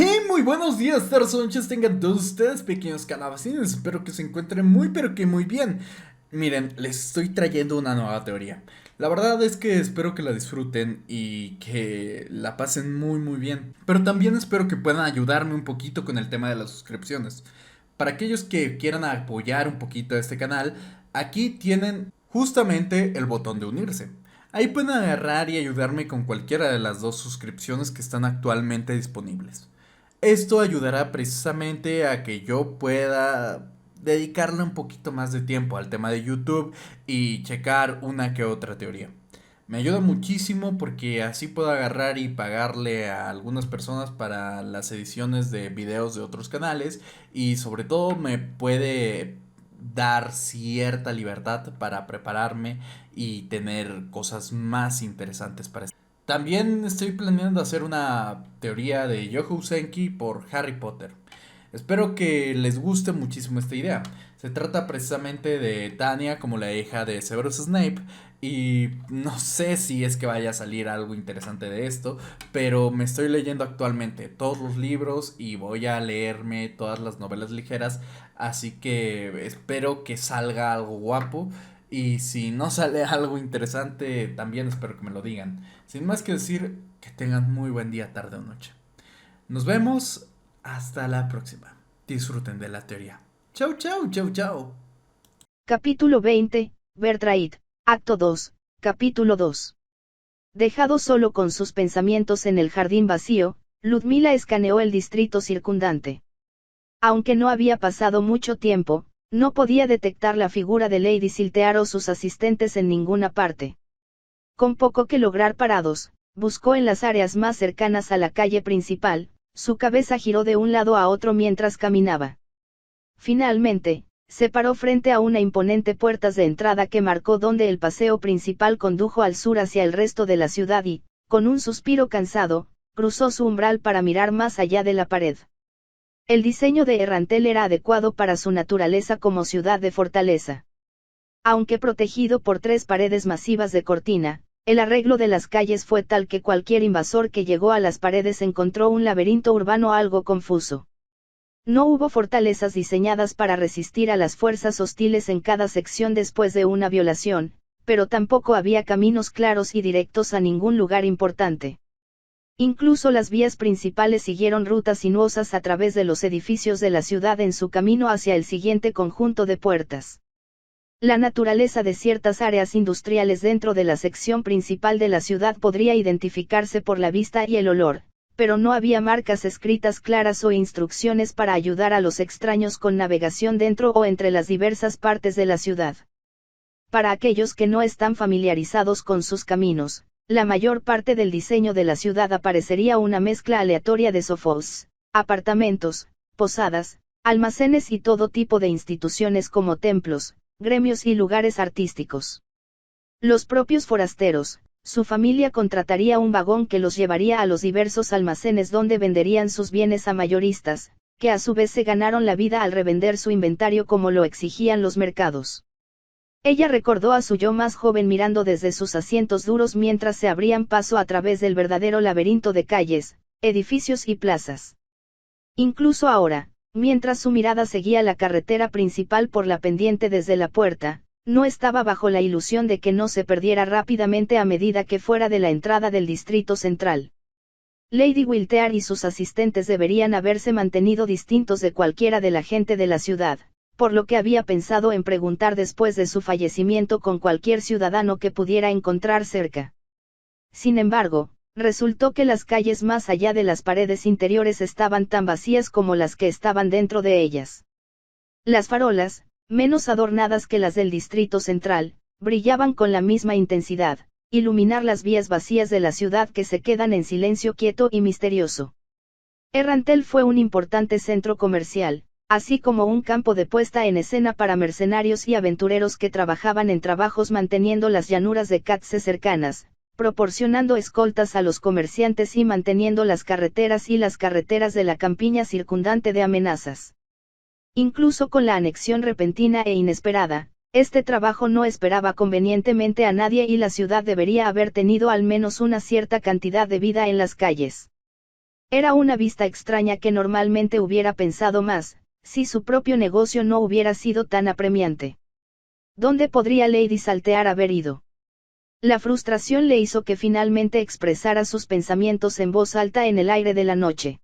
Hey, muy buenos días, tardes o noches tengan todos ustedes, pequeños calabacines. Espero que se encuentren muy, pero que muy bien. Miren, les estoy trayendo una nueva teoría. La verdad es que espero que la disfruten y que la pasen muy, muy bien. Pero también espero que puedan ayudarme un poquito con el tema de las suscripciones. Para aquellos que quieran apoyar un poquito a este canal, aquí tienen justamente el botón de unirse. Ahí pueden agarrar y ayudarme con cualquiera de las dos suscripciones que están actualmente disponibles. Esto ayudará precisamente a que yo pueda dedicarle un poquito más de tiempo al tema de YouTube y checar una que otra teoría. Me ayuda muchísimo porque así puedo agarrar y pagarle a algunas personas para las ediciones de videos de otros canales y sobre todo me puede dar cierta libertad para prepararme y tener cosas más interesantes para también estoy planeando hacer una teoría de Yohou Senki por Harry Potter. Espero que les guste muchísimo esta idea. Se trata precisamente de Tanya como la hija de Severus Snape y no sé si es que vaya a salir algo interesante de esto, pero me estoy leyendo actualmente todos los libros y voy a leerme todas las novelas ligeras, así que espero que salga algo guapo y si no sale algo interesante también espero que me lo digan. Sin más que decir, que tengan muy buen día, tarde o noche. Nos vemos hasta la próxima. Disfruten de la teoría. Chau, chau, chau, chau. Capítulo 20, Bertraid, Acto 2, Capítulo 2. Dejado solo con sus pensamientos en el jardín vacío, Ludmila escaneó el distrito circundante. Aunque no había pasado mucho tiempo, no podía detectar la figura de Lady Siltear o sus asistentes en ninguna parte. Con poco que lograr parados, buscó en las áreas más cercanas a la calle principal, su cabeza giró de un lado a otro mientras caminaba. Finalmente, se paró frente a una imponente puerta de entrada que marcó donde el paseo principal condujo al sur hacia el resto de la ciudad y, con un suspiro cansado, cruzó su umbral para mirar más allá de la pared. El diseño de Errantel era adecuado para su naturaleza como ciudad de fortaleza. Aunque protegido por tres paredes masivas de cortina, el arreglo de las calles fue tal que cualquier invasor que llegó a las paredes encontró un laberinto urbano algo confuso. No hubo fortalezas diseñadas para resistir a las fuerzas hostiles en cada sección después de una violación, pero tampoco había caminos claros y directos a ningún lugar importante. Incluso las vías principales siguieron rutas sinuosas a través de los edificios de la ciudad en su camino hacia el siguiente conjunto de puertas. La naturaleza de ciertas áreas industriales dentro de la sección principal de la ciudad podría identificarse por la vista y el olor, pero no había marcas escritas claras o instrucciones para ayudar a los extraños con navegación dentro o entre las diversas partes de la ciudad. Para aquellos que no están familiarizados con sus caminos, la mayor parte del diseño de la ciudad aparecería una mezcla aleatoria de sofos, apartamentos, posadas, almacenes y todo tipo de instituciones como templos, gremios y lugares artísticos. Los propios forasteros, su familia contrataría un vagón que los llevaría a los diversos almacenes donde venderían sus bienes a mayoristas, que a su vez se ganaron la vida al revender su inventario como lo exigían los mercados. Ella recordó a su yo más joven mirando desde sus asientos duros mientras se abrían paso a través del verdadero laberinto de calles, edificios y plazas. Incluso ahora, mientras su mirada seguía la carretera principal por la pendiente desde la puerta, no estaba bajo la ilusión de que no se perdiera rápidamente a medida que fuera de la entrada del distrito central. Lady Wiltear y sus asistentes deberían haberse mantenido distintos de cualquiera de la gente de la ciudad, por lo que había pensado en preguntar después de su fallecimiento con cualquier ciudadano que pudiera encontrar cerca. Sin embargo, resultó que las calles más allá de las paredes interiores estaban tan vacías como las que estaban dentro de ellas. Las farolas, menos adornadas que las del distrito central, brillaban con la misma intensidad, iluminar las vías vacías de la ciudad que se quedan en silencio quieto y misterioso. Errantel fue un importante centro comercial, así como un campo de puesta en escena para mercenarios y aventureros que trabajaban en trabajos manteniendo las llanuras de Katze cercanas, proporcionando escoltas a los comerciantes y manteniendo las carreteras y las carreteras de la campiña circundante de amenazas. Incluso con la anexión repentina e inesperada, este trabajo no esperaba convenientemente a nadie y la ciudad debería haber tenido al menos una cierta cantidad de vida en las calles. Era una vista extraña que normalmente hubiera pensado más, si su propio negocio no hubiera sido tan apremiante. ¿Dónde podría Lady Saltear haber ido? La frustración le hizo que finalmente expresara sus pensamientos en voz alta en el aire de la noche.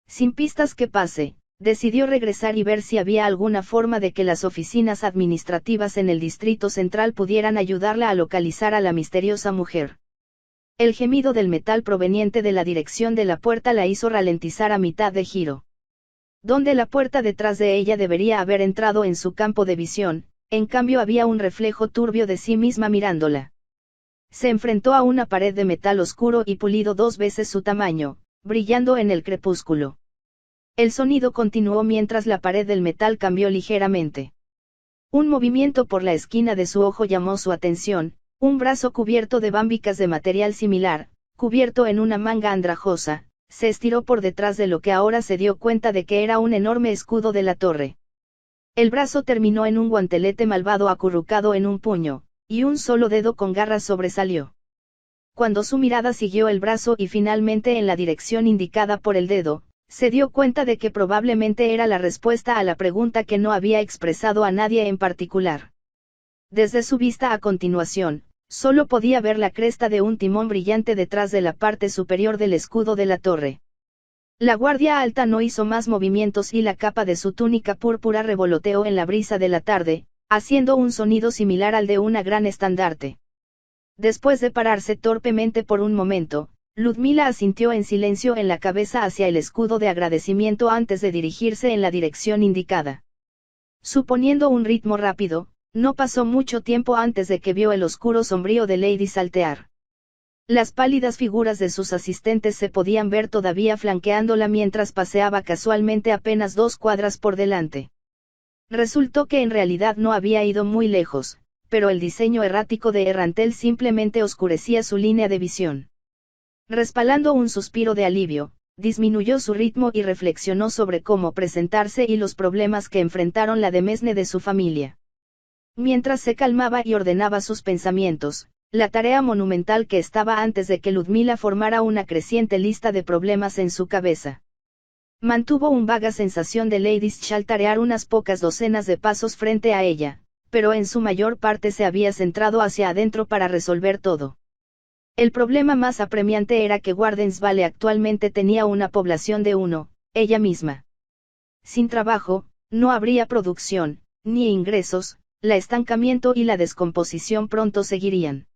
Sin pistas que pase, decidió regresar y ver si había alguna forma de que las oficinas administrativas en el Distrito Central pudieran ayudarla a localizar a la misteriosa mujer. El gemido del metal proveniente de la dirección de la puerta la hizo ralentizar a mitad de giro. Donde la puerta detrás de ella debería haber entrado en su campo de visión, en cambio había un reflejo turbio de sí misma mirándola. Se enfrentó a una pared de metal oscuro y pulido 2 veces su tamaño, brillando en el crepúsculo. El sonido continuó mientras la pared del metal cambió ligeramente. Un movimiento por la esquina de su ojo llamó su atención, un brazo cubierto de bámbicas de material similar, cubierto en una manga andrajosa, se estiró por detrás de lo que ahora se dio cuenta de que era un enorme escudo de la torre. El brazo terminó en un guantelete malvado acurrucado en un puño, y un solo dedo con garras sobresalió. Cuando su mirada siguió el brazo y finalmente en la dirección indicada por el dedo, se dio cuenta de que probablemente era la respuesta a la pregunta que no había expresado a nadie en particular. Desde su vista a continuación, solo podía ver la cresta de un timón brillante detrás de la parte superior del escudo de la torre. La guardia alta no hizo más movimientos y la capa de su túnica púrpura revoloteó en la brisa de la tarde, haciendo un sonido similar al de una gran estandarte. Después de pararse torpemente por un momento, Ludmila asintió en silencio en la cabeza hacia el escudo de agradecimiento antes de dirigirse en la dirección indicada. Suponiendo un ritmo rápido, no pasó mucho tiempo antes de que vio el oscuro sombrío de Lady Saltear. Las pálidas figuras de sus asistentes se podían ver todavía flanqueándola mientras paseaba casualmente apenas 2 cuadras por delante. Resultó que en realidad no había ido muy lejos, pero el diseño errático de Errantel simplemente oscurecía su línea de visión. Respalando un suspiro de alivio, disminuyó su ritmo y reflexionó sobre cómo presentarse y los problemas que enfrentaron la demesne de su familia. Mientras se calmaba y ordenaba sus pensamientos, la tarea monumental que estaba antes de que Ludmila formara una creciente lista de problemas en su cabeza. Mantuvo una vaga sensación de Lady Saltear unas pocas docenas de pasos frente a ella, pero en su mayor parte se había centrado hacia adentro para resolver todo. El problema más apremiante era que Wardensville actualmente tenía una población de 1, ella misma. Sin trabajo, no habría producción, ni ingresos, el estancamiento y la descomposición pronto seguirían.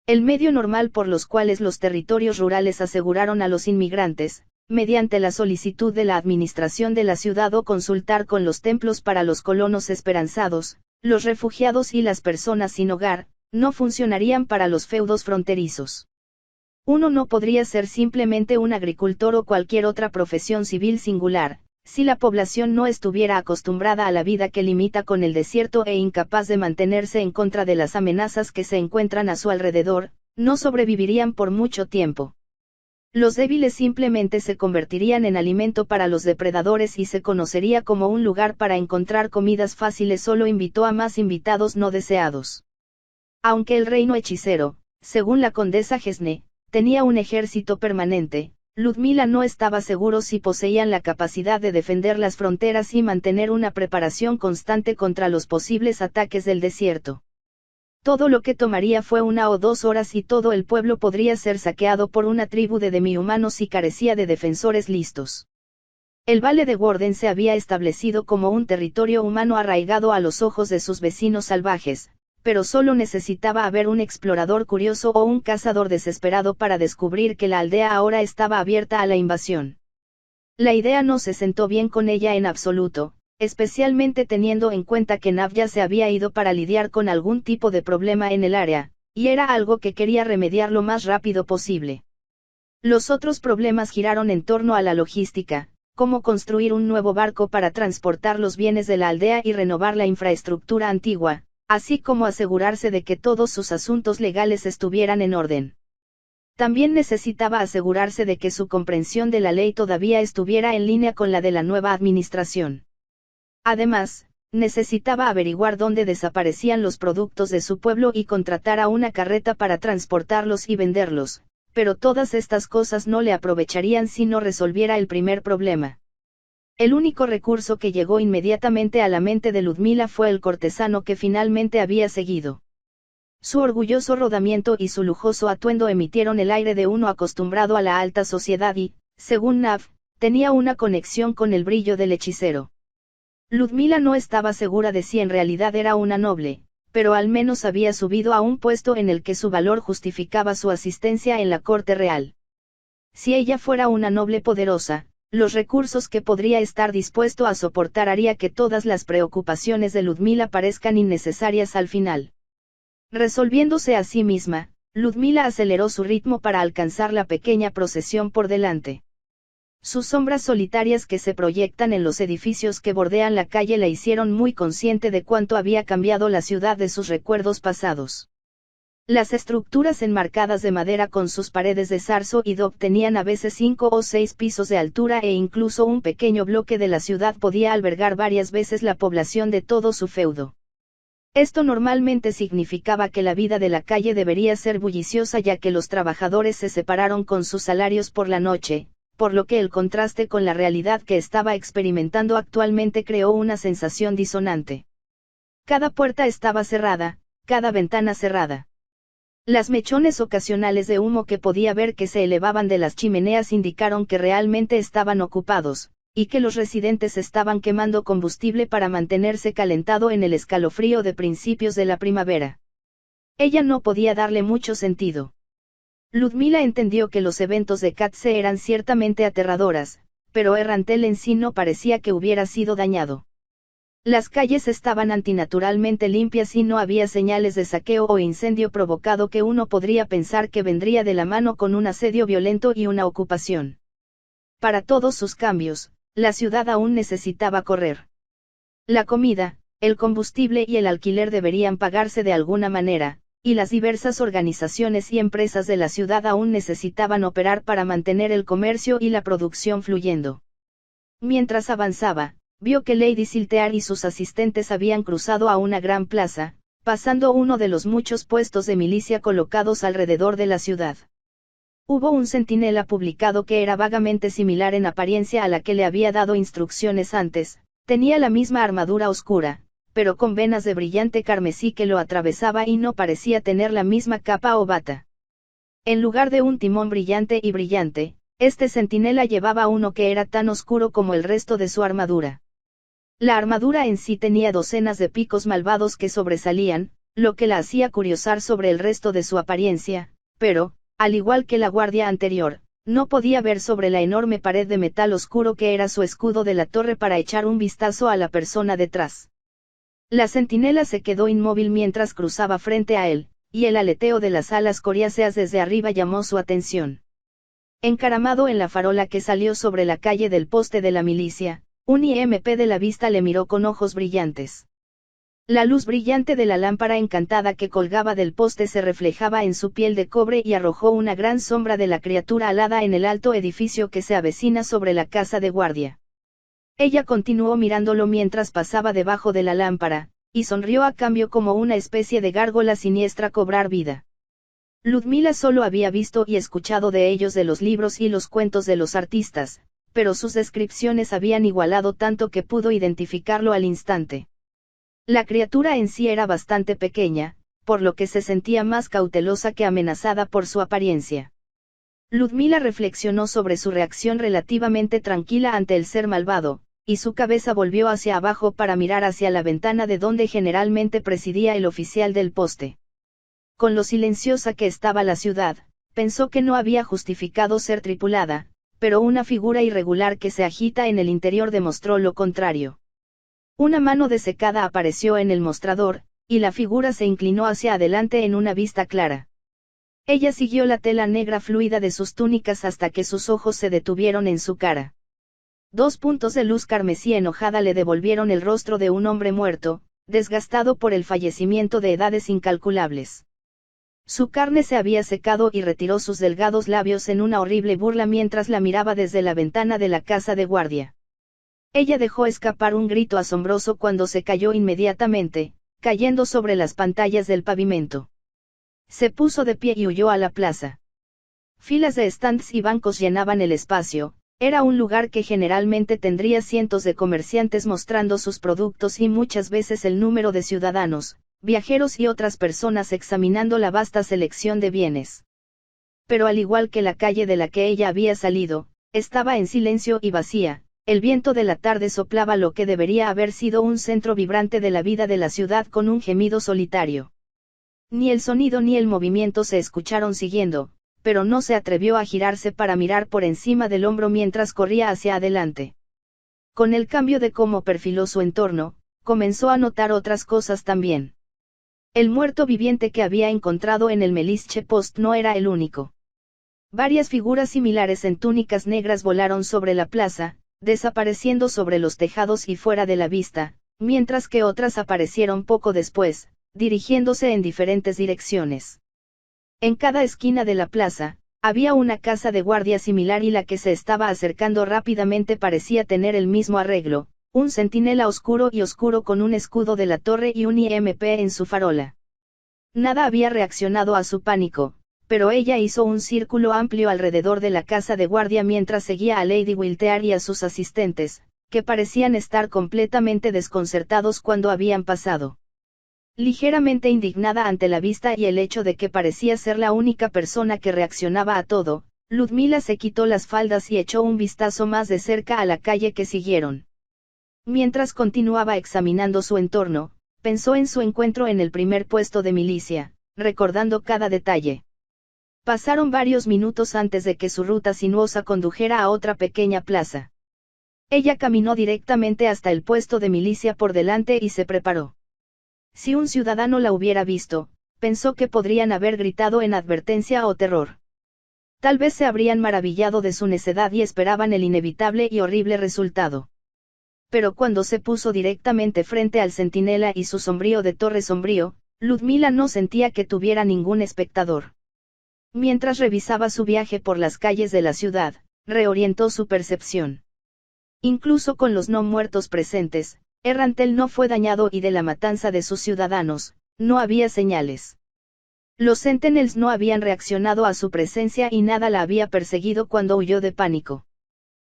El medio normal por los cuales los territorios rurales aseguraron a los inmigrantes, mediante la solicitud de la administración de la ciudad o consultar con los templos para los colonos esperanzados, los refugiados y las personas sin hogar, no funcionarían para los feudos fronterizos. Uno no podría ser simplemente un agricultor o cualquier otra profesión civil singular, si la población no estuviera acostumbrada a la vida que limita con el desierto e incapaz de mantenerse en contra de las amenazas que se encuentran a su alrededor, no sobrevivirían por mucho tiempo. Los débiles simplemente se convertirían en alimento para los depredadores y se conocería como un lugar para encontrar comidas fáciles. Solo invitó a más invitados no deseados. Aunque el reino hechicero, según la condesa Gesne, tenía un ejército permanente, Ludmila no estaba seguro si poseían la capacidad de defender las fronteras y mantener una preparación constante contra los posibles ataques del desierto. Todo lo que tomaría fue 1 o 2 horas y todo el pueblo podría ser saqueado por una tribu de demi-humanos y carecía de defensores listos. El Valle de Warden se había establecido como un territorio humano arraigado a los ojos de sus vecinos salvajes, pero solo necesitaba haber un explorador curioso o un cazador desesperado para descubrir que la aldea ahora estaba abierta a la invasión. La idea no se sentó bien con ella en absoluto, especialmente teniendo en cuenta que Navya se había ido para lidiar con algún tipo de problema en el área, y era algo que quería remediar lo más rápido posible. Los otros problemas giraron en torno a la logística, cómo construir un nuevo barco para transportar los bienes de la aldea y renovar la infraestructura antigua, así como asegurarse de que todos sus asuntos legales estuvieran en orden. También necesitaba asegurarse de que su comprensión de la ley todavía estuviera en línea con la de la nueva administración. Además, necesitaba averiguar dónde desaparecían los productos de su pueblo y contratar a una carreta para transportarlos y venderlos, pero todas estas cosas no le aprovecharían si no resolviera el primer problema. El único recurso que llegó inmediatamente a la mente de Ludmila fue el cortesano que finalmente había seguido. Su orgulloso rodamiento y su lujoso atuendo emitieron el aire de uno acostumbrado a la alta sociedad y, según Nav, tenía una conexión con el brillo del hechicero. Ludmila no estaba segura de si en realidad era una noble, pero al menos había subido a un puesto en el que su valor justificaba su asistencia en la corte real. Si ella fuera una noble poderosa, los recursos que podría estar dispuesto a soportar haría que todas las preocupaciones de Ludmila parezcan innecesarias al final. Resolviéndose a sí misma, Ludmila aceleró su ritmo para alcanzar la pequeña procesión por delante. Sus sombras solitarias que se proyectan en los edificios que bordean la calle la hicieron muy consciente de cuánto había cambiado la ciudad de sus recuerdos pasados. Las estructuras enmarcadas de madera con sus paredes de zarzo y dock tenían a veces 5 o 6 pisos de altura e incluso un pequeño bloque de la ciudad podía albergar varias veces la población de todo su feudo. Esto normalmente significaba que la vida de la calle debería ser bulliciosa ya que los trabajadores se separaron con sus salarios por la noche, por lo que el contraste con la realidad que estaba experimentando actualmente creó una sensación disonante. Cada puerta estaba cerrada, cada ventana cerrada. Las mechones ocasionales de humo que podía ver que se elevaban de las chimeneas indicaron que realmente estaban ocupados, y que los residentes estaban quemando combustible para mantenerse calentado en el escalofrío de principios de la primavera. Ella no podía darle mucho sentido. Ludmila entendió que los eventos de Katze eran ciertamente aterradoras, pero Errantel en sí no parecía que hubiera sido dañado. Las calles estaban antinaturalmente limpias y no había señales de saqueo o incendio provocado que uno podría pensar que vendría de la mano con un asedio violento y una ocupación. Para todos sus cambios, la ciudad aún necesitaba correr. La comida, el combustible y el alquiler deberían pagarse de alguna manera, y las diversas organizaciones y empresas de la ciudad aún necesitaban operar para mantener el comercio y la producción fluyendo. Mientras avanzaba, vio que Lady Siltear y sus asistentes habían cruzado a una gran plaza, pasando uno de los muchos puestos de milicia colocados alrededor de la ciudad. Hubo un centinela publicado que era vagamente similar en apariencia a la que le había dado instrucciones antes, tenía la misma armadura oscura, pero con venas de brillante carmesí que lo atravesaba y no parecía tener la misma capa o bata. En lugar de un timón brillante y brillante, este centinela llevaba uno que era tan oscuro como el resto de su armadura. La armadura en sí tenía docenas de picos malvados que sobresalían, lo que la hacía curiosar sobre el resto de su apariencia, pero, al igual que la guardia anterior, no podía ver sobre la enorme pared de metal oscuro que era su escudo de la torre para echar un vistazo a la persona detrás. La centinela se quedó inmóvil mientras cruzaba frente a él, y el aleteo de las alas coriáceas desde arriba llamó su atención. Encaramado en la farola que salió sobre la calle del poste de la milicia, un IMP de la vista le miró con ojos brillantes. La luz brillante de la lámpara encantada que colgaba del poste se reflejaba en su piel de cobre y arrojó una gran sombra de la criatura alada en el alto edificio que se avecina sobre la casa de guardia. Ella continuó mirándolo mientras pasaba debajo de la lámpara, y sonrió a cambio como una especie de gárgola siniestra cobrar vida. Ludmila solo había visto y escuchado de ellos de los libros y los cuentos de los artistas, pero sus descripciones habían igualado tanto que pudo identificarlo al instante. La criatura en sí era bastante pequeña, por lo que se sentía más cautelosa que amenazada por su apariencia. Ludmila reflexionó sobre su reacción relativamente tranquila ante el ser malvado, y su cabeza volvió hacia abajo para mirar hacia la ventana de donde generalmente presidía el oficial del poste. Con lo silenciosa que estaba la ciudad, pensó que no había justificado ser tripulada, pero una figura irregular que se agita en el interior demostró lo contrario. Una mano desecada apareció en el mostrador, y la figura se inclinó hacia adelante en una vista clara. Ella siguió la tela negra fluida de sus túnicas hasta que sus ojos se detuvieron en su cara. 2 puntos de luz carmesí enojada le devolvieron el rostro de un hombre muerto, desgastado por el fallecimiento de edades incalculables. Su carne se había secado y retiró sus delgados labios en una horrible burla mientras la miraba desde la ventana de la casa de guardia. Ella dejó escapar un grito asombroso cuando se cayó inmediatamente, cayendo sobre las pantallas del pavimento. Se puso de pie y huyó a la plaza. Filas de stands y bancos llenaban el espacio. Era un lugar que generalmente tendría cientos de comerciantes mostrando sus productos y muchas veces el número de ciudadanos, viajeros y otras personas examinando la vasta selección de bienes. Pero al igual que la calle de la que ella había salido, estaba en silencio y vacía. El viento de la tarde soplaba lo que debería haber sido un centro vibrante de la vida de la ciudad con un gemido solitario. Ni el sonido ni el movimiento se escucharon siguiendo, pero no se atrevió a girarse para mirar por encima del hombro mientras corría hacia adelante. Con el cambio de cómo perfiló su entorno, comenzó a notar otras cosas también. El muerto viviente que había encontrado en el Melische Post no era el único. Varias figuras similares en túnicas negras volaron sobre la plaza, desapareciendo sobre los tejados y fuera de la vista, mientras que otras aparecieron poco después, dirigiéndose en diferentes direcciones. En cada esquina de la plaza, había una casa de guardia similar y la que se estaba acercando rápidamente parecía tener el mismo arreglo, un centinela oscuro con un escudo de la torre y un IMP en su farola. Nada había reaccionado a su pánico, pero ella hizo un círculo amplio alrededor de la casa de guardia mientras seguía a Lady Wiltear y a sus asistentes, que parecían estar completamente desconcertados cuando habían pasado. Ligeramente indignada ante la vista y el hecho de que parecía ser la única persona que reaccionaba a todo, Ludmila se quitó las faldas y echó un vistazo más de cerca a la calle que siguieron. Mientras continuaba examinando su entorno, pensó en su encuentro en el primer puesto de milicia, recordando cada detalle. Pasaron varios minutos antes de que su ruta sinuosa condujera a otra pequeña plaza. Ella caminó directamente hasta el puesto de milicia por delante y se preparó. Si un ciudadano la hubiera visto, pensó que podrían haber gritado en advertencia o terror. Tal vez se habrían maravillado de su necedad y esperaban el inevitable y horrible resultado. Pero cuando se puso directamente frente al centinela y su sombrío de torre sombrío, Ludmila no sentía que tuviera ningún espectador. Mientras revisaba su viaje por las calles de la ciudad, reorientó su percepción. Incluso con los no muertos presentes, Errantel no fue dañado y de la matanza de sus ciudadanos, no había señales. Los Sentinels no habían reaccionado a su presencia y nada la había perseguido cuando huyó de pánico.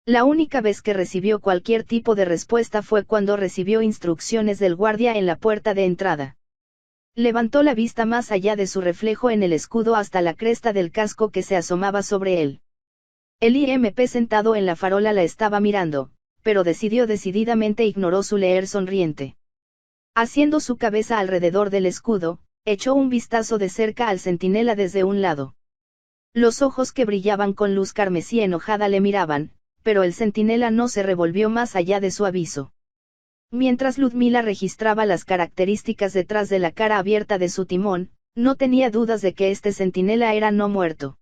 La única vez que recibió cualquier tipo de respuesta fue cuando recibió instrucciones del guardia en la puerta de entrada. Levantó la vista más allá de su reflejo en el escudo hasta la cresta del casco que se asomaba sobre él. El IMP sentado en la farola la estaba mirando, pero decididamente ignoró su leer sonriente. Haciendo su cabeza alrededor del escudo, echó un vistazo de cerca al centinela desde un lado. Los ojos que brillaban con luz carmesí enojada le miraban, pero el centinela no se revolvió más allá de su aviso. Mientras Ludmila registraba las características detrás de la cara abierta de su timón, no tenía dudas de que este centinela era no muerto.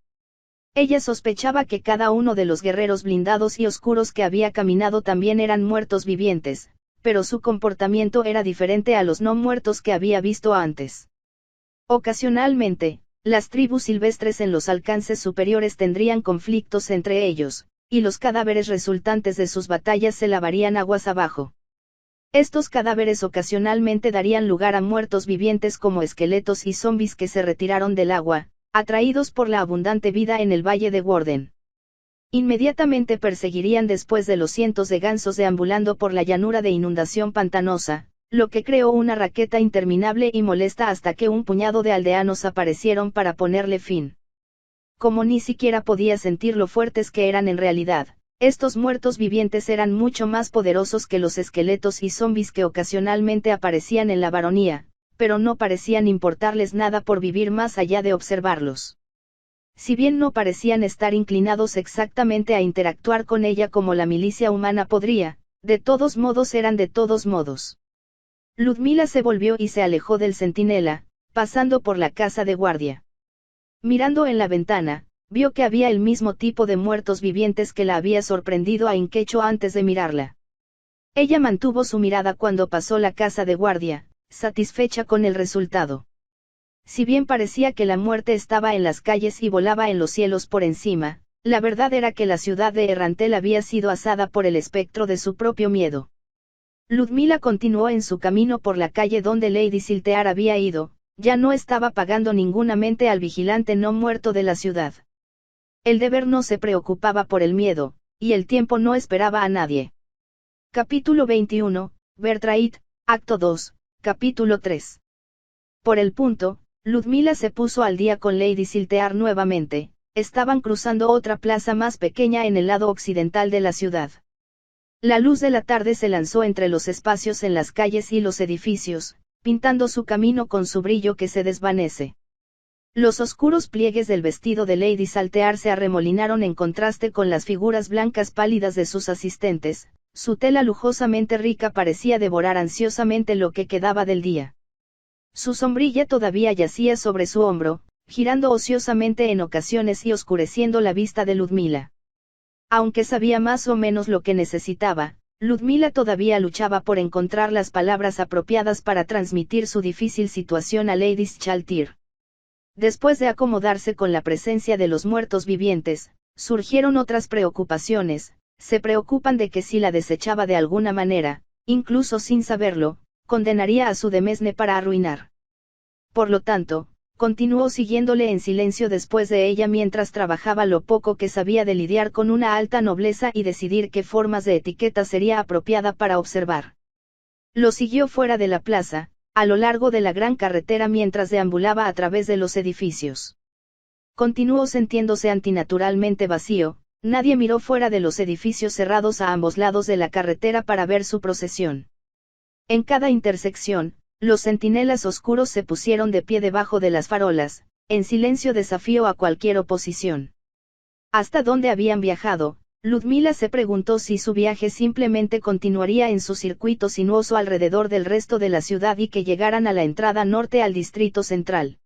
Ella sospechaba que cada uno de los guerreros blindados y oscuros que había caminado también eran muertos vivientes, pero su comportamiento era diferente a los no muertos que había visto antes. Ocasionalmente, las tribus silvestres en los alcances superiores tendrían conflictos entre ellos, y los cadáveres resultantes de sus batallas se lavarían aguas abajo. Estos cadáveres ocasionalmente darían lugar a muertos vivientes como esqueletos y zombis que se retiraron del agua, atraídos por la abundante vida en el valle de Warden. Inmediatamente perseguirían después de los cientos de gansos deambulando por la llanura de inundación pantanosa, lo que creó una raqueta interminable y molesta hasta que un puñado de aldeanos aparecieron para ponerle fin. Como ni siquiera podía sentir lo fuertes que eran en realidad, estos muertos vivientes eran mucho más poderosos que los esqueletos y zombis que ocasionalmente aparecían en la baronía, pero no parecían importarles nada por vivir más allá de observarlos. Si bien no parecían estar inclinados exactamente a interactuar con ella como la milicia humana podría, de todos modos eran de todos modos. Ludmila se volvió y se alejó del centinela, pasando por la casa de guardia. Mirando en la ventana, vio que había el mismo tipo de muertos vivientes que la había sorprendido a Inquecho antes de mirarla. Ella mantuvo su mirada cuando pasó la casa de guardia, satisfecha con el resultado. Si bien parecía que la muerte estaba en las calles y volaba en los cielos por encima, la verdad era que la ciudad de Errantel había sido asada por el espectro de su propio miedo. Ludmila continuó en su camino por la calle donde Lady Siltear había ido, ya no estaba pagando ninguna mente al vigilante no muerto de la ciudad. El deber no se preocupaba por el miedo, y el tiempo no esperaba a nadie. Capítulo 21, Bertraid, Acto 2, Capítulo 3. Por el punto, Ludmila se puso al día con Lady Siltear nuevamente. Estaban cruzando otra plaza más pequeña en el lado occidental de la ciudad. La luz de la tarde se lanzó entre los espacios en las calles y los edificios, pintando su camino con su brillo que se desvanece. Los oscuros pliegues del vestido de Lady Saltear se arremolinaron en contraste con las figuras blancas pálidas de sus asistentes. Su tela lujosamente rica parecía devorar ansiosamente lo que quedaba del día. Su sombrilla todavía yacía sobre su hombro, girando ociosamente en ocasiones y oscureciendo la vista de Ludmila. Aunque sabía más o menos lo que necesitaba, Ludmila todavía luchaba por encontrar las palabras apropiadas para transmitir su difícil situación a Lady Chaltir. Después de acomodarse con la presencia de los muertos vivientes, surgieron otras preocupaciones. Se preocupan de que si la desechaba de alguna manera, incluso sin saberlo, condenaría a su demesne para arruinar. Por lo tanto, continuó siguiéndole en silencio después de ella mientras trabajaba lo poco que sabía de lidiar con una alta nobleza y decidir qué formas de etiqueta sería apropiada para observar. Lo siguió fuera de la plaza, a lo largo de la gran carretera mientras deambulaba a través de los edificios. Continuó sintiéndose antinaturalmente vacío. Nadie miró fuera de los edificios cerrados a ambos lados de la carretera para ver su procesión. En cada intersección, los centinelas oscuros se pusieron de pie debajo de las farolas, en silencio desafío a cualquier oposición. ¿Hasta dónde habían viajado? Ludmila se preguntó si su viaje simplemente continuaría en su circuito sinuoso alrededor del resto de la ciudad y que llegaran a la entrada norte al distrito central.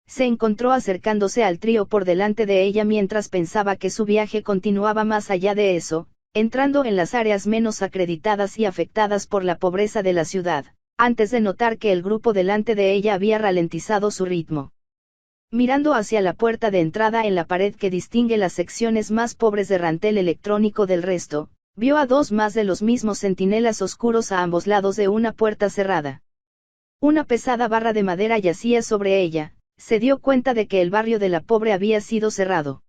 Se encontró acercándose al trío por delante de ella mientras pensaba que su viaje continuaba más allá de eso, entrando en las áreas menos acreditadas y afectadas por la pobreza de la ciudad, antes de notar que el grupo delante de ella había ralentizado su ritmo. Mirando hacia la puerta de entrada en la pared que distingue las secciones más pobres de rantel electrónico del resto, vio a dos más de los mismos centinelas oscuros a ambos lados de una puerta cerrada. Una pesada barra de madera yacía sobre ella. Se dio cuenta de que el barrio de la pobre había sido cerrado.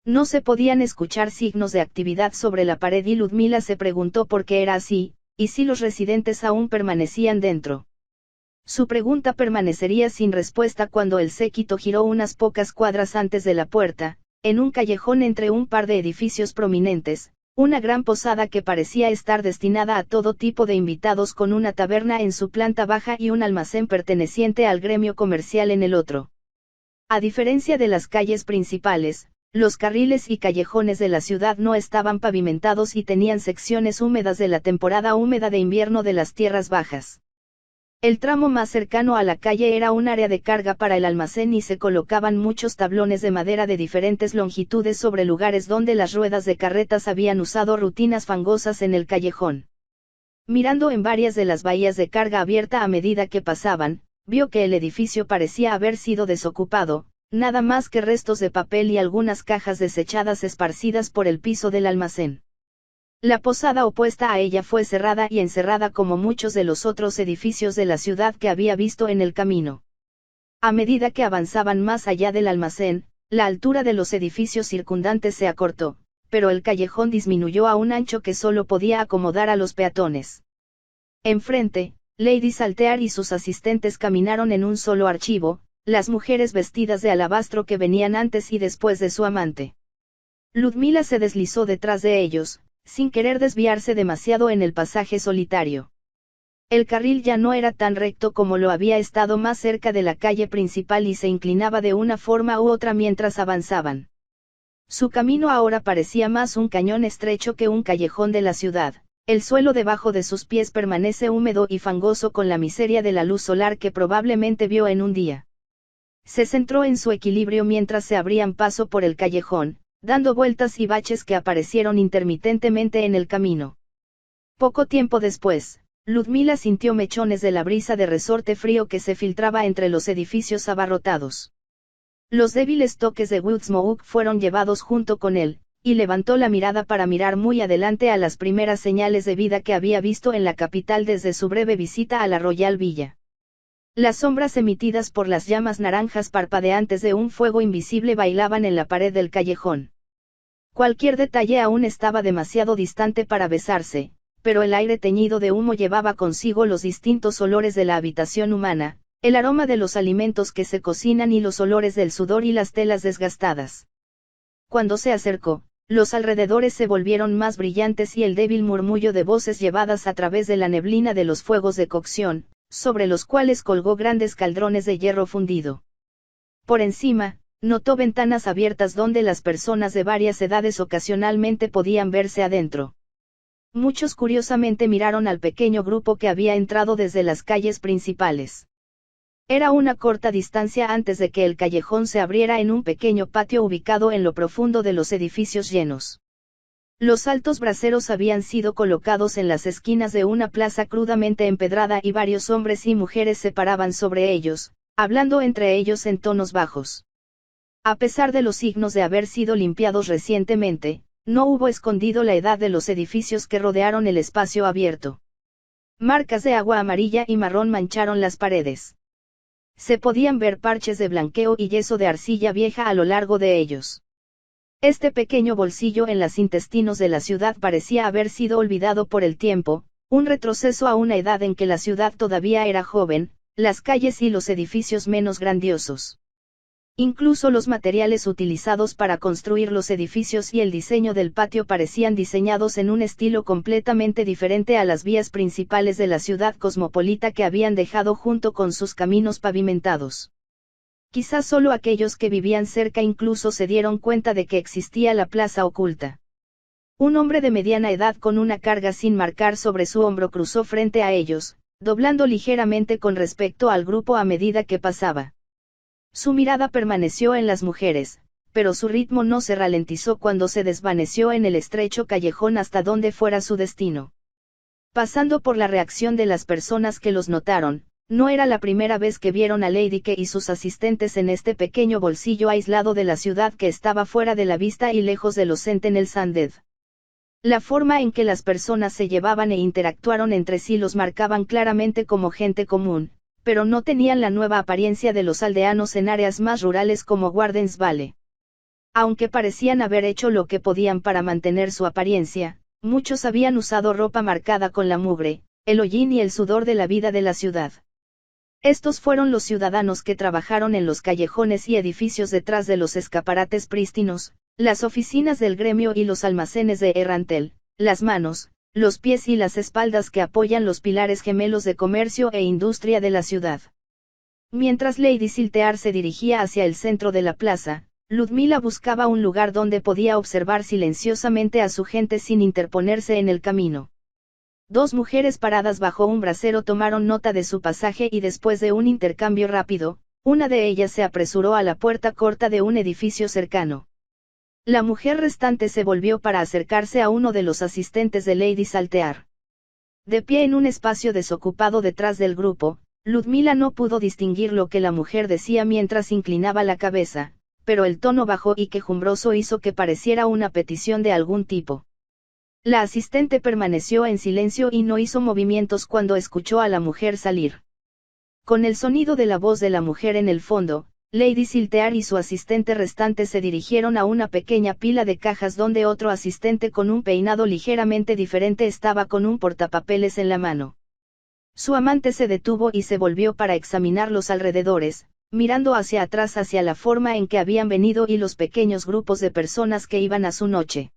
No se podían escuchar signos de actividad sobre la pared y Ludmila se preguntó por qué era así, y si los residentes aún permanecían dentro. Su pregunta permanecería sin respuesta cuando el séquito giró unas pocas cuadras antes de la puerta, en un callejón entre un par de edificios prominentes, una gran posada que parecía estar destinada a todo tipo de invitados con una taberna en su planta baja y un almacén perteneciente al gremio comercial en el otro. A diferencia de las calles principales, los carriles y callejones de la ciudad no estaban pavimentados y tenían secciones húmedas de la temporada húmeda de invierno de las tierras bajas. El tramo más cercano a la calle era un área de carga para el almacén y se colocaban muchos tablones de madera de diferentes longitudes sobre lugares donde las ruedas de carretas habían usado rutinas fangosas en el callejón. Mirando en varias de las bahías de carga abierta a medida que pasaban, vio que el edificio parecía haber sido desocupado, nada más que restos de papel y algunas cajas desechadas esparcidas por el piso del almacén. La posada opuesta a ella fue cerrada y encerrada como muchos de los otros edificios de la ciudad que había visto en el camino. A medida que avanzaban más allá del almacén, la altura de los edificios circundantes se acortó, pero el callejón disminuyó a un ancho que solo podía acomodar a los peatones. Enfrente, Lady Saltear y sus asistentes caminaron en un solo archivo, las mujeres vestidas de alabastro que venían antes y después de su amante. Ludmila se deslizó detrás de ellos, sin querer desviarse demasiado en el pasaje solitario. El carril ya no era tan recto como lo había estado más cerca de la calle principal y se inclinaba de una forma u otra mientras avanzaban. Su camino ahora parecía más un cañón estrecho que un callejón de la ciudad. El suelo debajo de sus pies permanece húmedo y fangoso con la miseria de la luz solar que probablemente vio en un día. Se centró en su equilibrio mientras se abrían paso por el callejón, dando vueltas y baches que aparecieron intermitentemente en el camino. Poco tiempo después, Ludmila sintió mechones de la brisa de resorte frío que se filtraba entre los edificios abarrotados. Los débiles toques de Woodsmoke fueron llevados junto con él, y levantó la mirada para mirar muy adelante a las primeras señales de vida que había visto en la capital desde su breve visita a la Royal Villa. Las sombras emitidas por las llamas naranjas parpadeantes de un fuego invisible bailaban en la pared del callejón. Cualquier detalle aún estaba demasiado distante para besarse, pero el aire teñido de humo llevaba consigo los distintos olores de la habitación humana, el aroma de los alimentos que se cocinan y los olores del sudor y las telas desgastadas. Cuando se acercó, los alrededores se volvieron más brillantes y el débil murmullo de voces llevadas a través de la neblina de los fuegos de cocción, sobre los cuales colgó grandes caldrones de hierro fundido. Por encima, notó ventanas abiertas donde las personas de varias edades ocasionalmente podían verse adentro. Muchos curiosamente miraron al pequeño grupo que había entrado desde las calles principales. Era una corta distancia antes de que el callejón se abriera en un pequeño patio ubicado en lo profundo de los edificios llenos. Los altos braseros habían sido colocados en las esquinas de una plaza crudamente empedrada y varios hombres y mujeres se paraban sobre ellos, hablando entre ellos en tonos bajos. A pesar de los signos de haber sido limpiados recientemente, no hubo escondido la edad de los edificios que rodearon el espacio abierto. Marcas de agua amarilla y marrón mancharon las paredes. Se podían ver parches de blanqueo y yeso de arcilla vieja a lo largo de ellos. Este pequeño bolsillo en los intestinos de la ciudad parecía haber sido olvidado por el tiempo, un retroceso a una edad en que la ciudad todavía era joven, las calles y los edificios menos grandiosos. Incluso los materiales utilizados para construir los edificios y el diseño del patio parecían diseñados en un estilo completamente diferente a las vías principales de la ciudad cosmopolita que habían dejado junto con sus caminos pavimentados. Quizás solo aquellos que vivían cerca incluso se dieron cuenta de que existía la plaza oculta. Un hombre de mediana edad con una carga sin marcar sobre su hombro cruzó frente a ellos, doblando ligeramente con respecto al grupo a medida que pasaba. Su mirada permaneció en las mujeres, pero su ritmo no se ralentizó cuando se desvaneció en el estrecho callejón hasta donde fuera su destino. Pasando por la reacción de las personas que los notaron, no era la primera vez que vieron a Lady K y sus asistentes en este pequeño bolsillo aislado de la ciudad que estaba fuera de la vista y lejos de los Sentinels Undead. La forma en que las personas se llevaban e interactuaron entre sí los marcaban claramente como gente común, pero no tenían la nueva apariencia de los aldeanos en áreas más rurales como Wardens Valley. Aunque parecían haber hecho lo que podían para mantener su apariencia, muchos habían usado ropa marcada con la mugre, el hollín y el sudor de la vida de la ciudad. Estos fueron los ciudadanos que trabajaron en los callejones y edificios detrás de los escaparates prístinos, las oficinas del gremio y los almacenes de Errantel, las manos, los pies y las espaldas que apoyan los pilares gemelos de comercio e industria de la ciudad. Mientras Lady Siltear se dirigía hacia el centro de la plaza, Ludmila buscaba un lugar donde podía observar silenciosamente a su gente sin interponerse en el camino. Dos mujeres paradas bajo un brasero tomaron nota de su pasaje y después de un intercambio rápido, una de ellas se apresuró a la puerta corta de un edificio cercano. La mujer restante se volvió para acercarse a uno de los asistentes de Lady Saltear. De pie en un espacio desocupado detrás del grupo, Ludmila no pudo distinguir lo que la mujer decía mientras inclinaba la cabeza, pero el tono bajo y quejumbroso hizo que pareciera una petición de algún tipo. La asistente permaneció en silencio y no hizo movimientos cuando escuchó a la mujer salir. Con el sonido de la voz de la mujer en el fondo, Lady Siltear y su asistente restante se dirigieron a una pequeña pila de cajas donde otro asistente con un peinado ligeramente diferente estaba con un portapapeles en la mano. Su amante se detuvo y se volvió para examinar los alrededores, mirando hacia atrás hacia la forma en que habían venido y los pequeños grupos de personas que iban a su noche.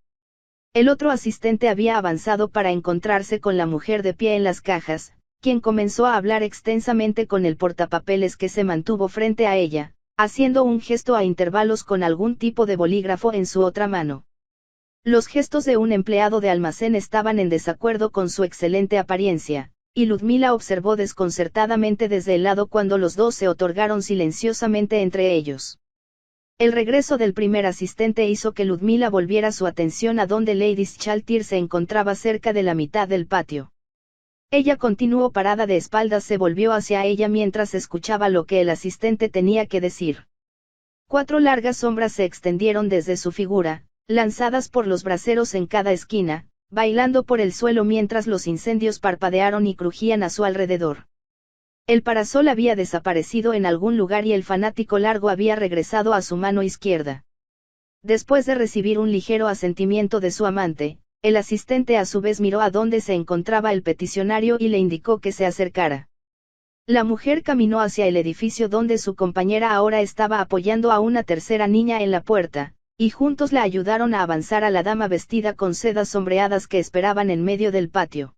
El otro asistente había avanzado para encontrarse con la mujer de pie en las cajas, quien comenzó a hablar extensamente con el portapapeles que se mantuvo frente a ella, haciendo un gesto a intervalos con algún tipo de bolígrafo en su otra mano. Los gestos de un empleado de almacén estaban en desacuerdo con su excelente apariencia, y Ludmila observó desconcertadamente desde el lado cuando los dos se otorgaron silenciosamente entre ellos. El regreso del primer asistente hizo que Ludmila volviera su atención a donde Lady Saltear se encontraba cerca de la mitad del patio. Ella continuó parada de espaldas, se volvió hacia ella mientras escuchaba lo que el asistente tenía que decir. 4 largas sombras se extendieron desde su figura, lanzadas por los braseros en cada esquina, bailando por el suelo mientras los incendios parpadearon y crujían a su alrededor. El parasol había desaparecido en algún lugar y el fanático largo había regresado a su mano izquierda. Después de recibir un ligero asentimiento de su amante, el asistente a su vez miró a dónde se encontraba el peticionario y le indicó que se acercara. La mujer caminó hacia el edificio donde su compañera ahora estaba apoyando a una tercera niña en la puerta, y juntos la ayudaron a avanzar a la dama vestida con sedas sombreadas que esperaban en medio del patio.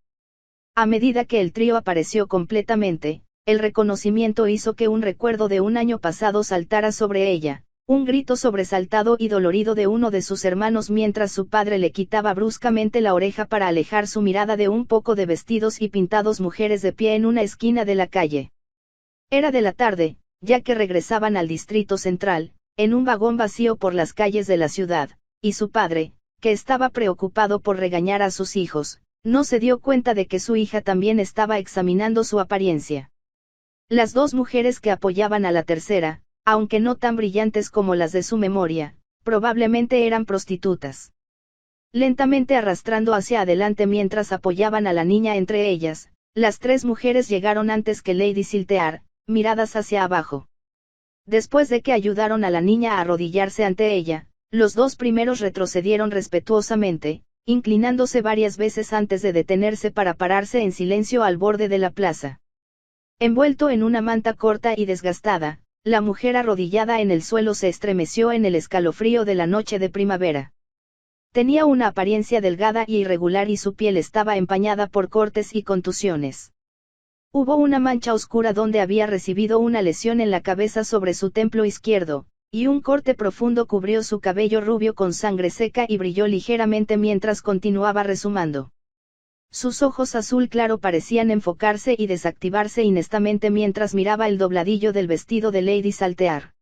A medida que el trío apareció completamente, el reconocimiento hizo que un recuerdo de un año pasado saltara sobre ella, un grito sobresaltado y dolorido de uno de sus hermanos mientras su padre le quitaba bruscamente la oreja para alejar su mirada de un poco de vestidos y pintados mujeres de pie en una esquina de la calle. Era de la tarde, ya que regresaban al distrito central, en un vagón vacío por las calles de la ciudad, y su padre, que estaba preocupado por regañar a sus hijos, no se dio cuenta de que su hija también estaba examinando su apariencia. Las dos mujeres que apoyaban a la tercera, aunque no tan brillantes como las de su memoria, probablemente eran prostitutas. Lentamente arrastrando hacia adelante mientras apoyaban a la niña entre ellas, las tres mujeres llegaron antes que Lady Siltear, miradas hacia abajo. Después de que ayudaron a la niña a arrodillarse ante ella, los dos primeros retrocedieron respetuosamente, inclinándose varias veces antes de detenerse para pararse en silencio al borde de la plaza. Envuelto en una manta corta y desgastada, la mujer arrodillada en el suelo se estremeció en el escalofrío de la noche de primavera. Tenía una apariencia delgada y irregular y su piel estaba empañada por cortes y contusiones. Hubo una mancha oscura donde había recibido una lesión en la cabeza sobre su templo izquierdo, y un corte profundo cubrió su cabello rubio con sangre seca y brilló ligeramente mientras continuaba rezumando. Sus ojos azul claro parecían enfocarse y desactivarse inestamente mientras miraba el dobladillo del vestido de Lady Saltear.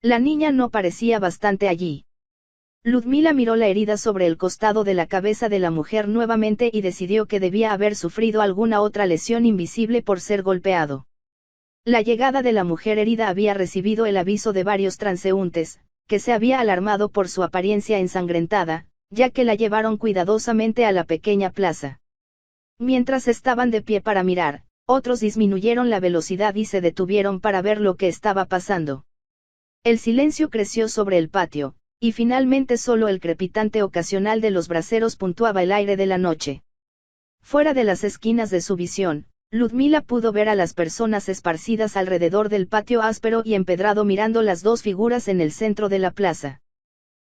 La niña no parecía bastante allí. Ludmila miró la herida sobre el costado de la cabeza de la mujer nuevamente y decidió que debía haber sufrido alguna otra lesión invisible por ser golpeado. La llegada de la mujer herida había recibido el aviso de varios transeúntes, que se había alarmado por su apariencia ensangrentada, ya que la llevaron cuidadosamente a la pequeña plaza. Mientras estaban de pie para mirar, otros disminuyeron la velocidad y se detuvieron para ver lo que estaba pasando. El silencio creció sobre el patio, y finalmente solo el crepitante ocasional de los braseros puntuaba el aire de la noche. Fuera de las esquinas de su visión, Ludmila pudo ver a las personas esparcidas alrededor del patio áspero y empedrado mirando las dos figuras en el centro de la plaza.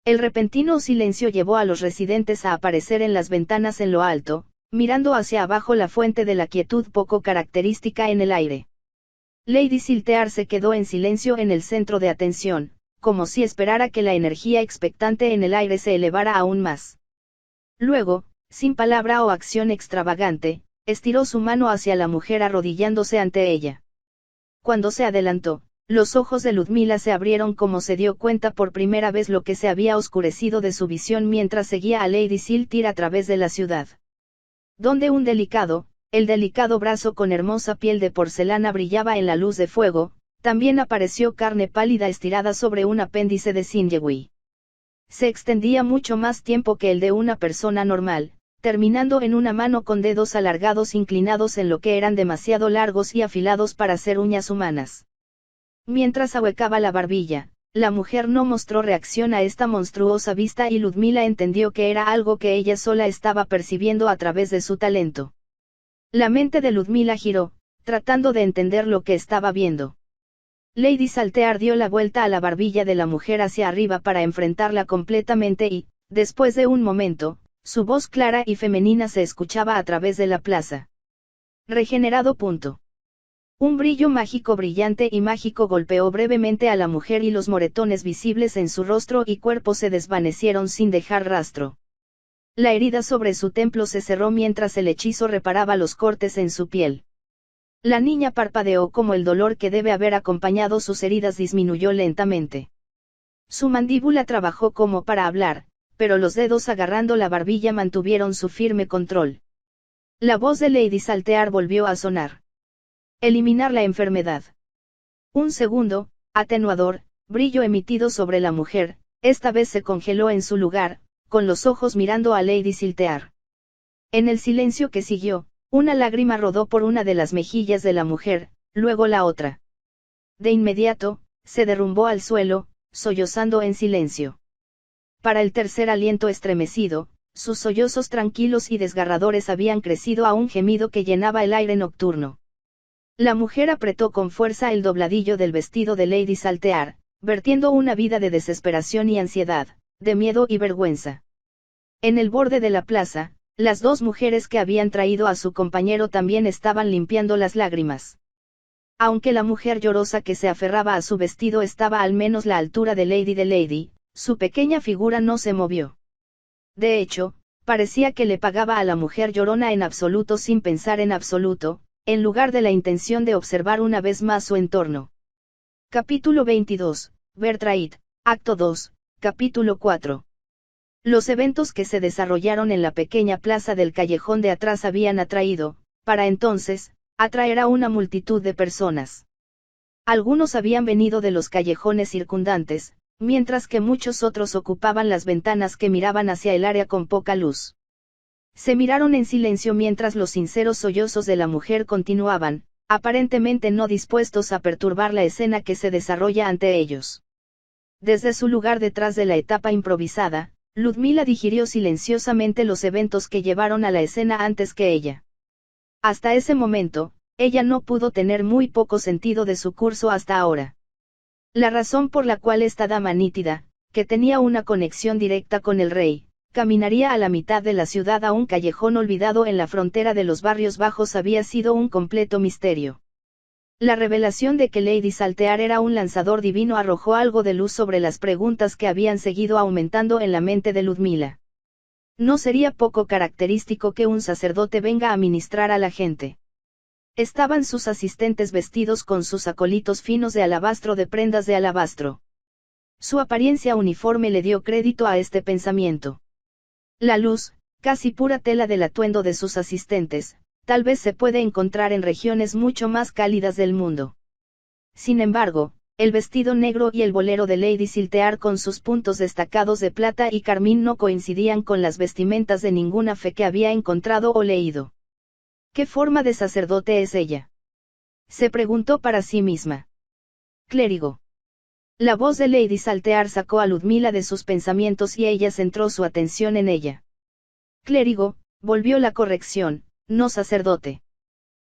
El repentino silencio llevó a los residentes a aparecer en las ventanas en lo alto, mirando hacia abajo la fuente de la quietud poco característica en el aire. Lady Siltear se quedó en silencio en el centro de atención, como si esperara que la energía expectante en el aire se elevara aún más. Luego, sin palabra o acción extravagante, estiró su mano hacia la mujer arrodillándose ante ella. Cuando se adelantó, los ojos de Ludmila se abrieron como se dio cuenta por primera vez lo que se había oscurecido de su visión mientras seguía a Lady Siltear a través de la ciudad. Donde el delicado brazo con hermosa piel de porcelana brillaba en la luz de fuego, también apareció carne pálida estirada sobre un apéndice de sinewy. Se extendía mucho más tiempo que el de una persona normal, terminando en una mano con dedos alargados inclinados en lo que eran demasiado largos y afilados para ser uñas humanas. Mientras ahuecaba la barbilla, la mujer no mostró reacción a esta monstruosa vista y Ludmila entendió que era algo que ella sola estaba percibiendo a través de su talento. La mente de Ludmila giró, tratando de entender lo que estaba viendo. Lady Saltear dio la vuelta a la barbilla de la mujer hacia arriba para enfrentarla completamente y, después de un momento, su voz clara y femenina se escuchaba a través de la plaza. Regenerado. Un brillo mágico brillante y mágico golpeó brevemente a la mujer y los moretones visibles en su rostro y cuerpo se desvanecieron sin dejar rastro. La herida sobre su templo se cerró mientras el hechizo reparaba los cortes en su piel. La niña parpadeó como el dolor que debe haber acompañado sus heridas disminuyó lentamente. Su mandíbula trabajó como para hablar, pero los dedos agarrando la barbilla mantuvieron su firme control. La voz de Lady Saltear volvió a sonar. Eliminar la enfermedad. Un segundo, atenuador, brillo emitido sobre la mujer, esta vez se congeló en su lugar, con los ojos mirando a Lady Siltear. En el silencio que siguió, una lágrima rodó por una de las mejillas de la mujer, luego la otra. De inmediato, se derrumbó al suelo, sollozando en silencio. Para el tercer aliento estremecido, sus sollozos tranquilos y desgarradores habían crecido a un gemido que llenaba el aire nocturno. La mujer apretó con fuerza el dobladillo del vestido de Lady Saltear, vertiendo una vida de desesperación y ansiedad, de miedo y vergüenza. En el borde de la plaza, las dos mujeres que habían traído a su compañero también estaban limpiando las lágrimas. Aunque la mujer llorosa que se aferraba a su vestido estaba al menos a la altura de Lady, su pequeña figura no se movió. De hecho, parecía que le pagaba a la mujer llorona en absoluto sin pensar en absoluto, en lugar de la intención de observar una vez más su entorno. Capítulo 22, Bertraid, Acto 2, Capítulo 4. Los eventos que se desarrollaron en la pequeña plaza del callejón de atrás habían atraído, para entonces, atraer a una multitud de personas. Algunos habían venido de los callejones circundantes, mientras que muchos otros ocupaban las ventanas que miraban hacia el área con poca luz. Se miraron en silencio mientras los sinceros sollozos de la mujer continuaban, aparentemente no dispuestos a perturbar la escena que se desarrolla ante ellos. Desde su lugar detrás de la etapa improvisada, Ludmila digirió silenciosamente los eventos que llevaron a la escena antes que ella. Hasta ese momento, ella no pudo tener muy poco sentido de su curso hasta ahora. La razón por la cual esta dama nítida, que tenía una conexión directa con el rey, caminaría a la mitad de la ciudad a un callejón olvidado en la frontera de los barrios bajos había sido un completo misterio. La revelación de que Lady Saltear era un lanzador divino arrojó algo de luz sobre las preguntas que habían seguido aumentando en la mente de Ludmila. No sería poco característico que un sacerdote venga a ministrar a la gente. Estaban sus asistentes vestidos con sus acolitos finos de alabastro de prendas de alabastro. Su apariencia uniforme le dio crédito a este pensamiento. La luz, casi pura tela del atuendo de sus asistentes, tal vez se puede encontrar en regiones mucho más cálidas del mundo. Sin embargo, el vestido negro y el bolero de Lady Saltear con sus puntos destacados de plata y carmín no coincidían con las vestimentas de ninguna fe que había encontrado o leído. ¿Qué forma de sacerdote es ella?, se preguntó para sí misma. Clérigo. La voz de Lady Saltear sacó a Ludmila de sus pensamientos y ella centró su atención en ella. Clérigo, volvió la corrección, no sacerdote.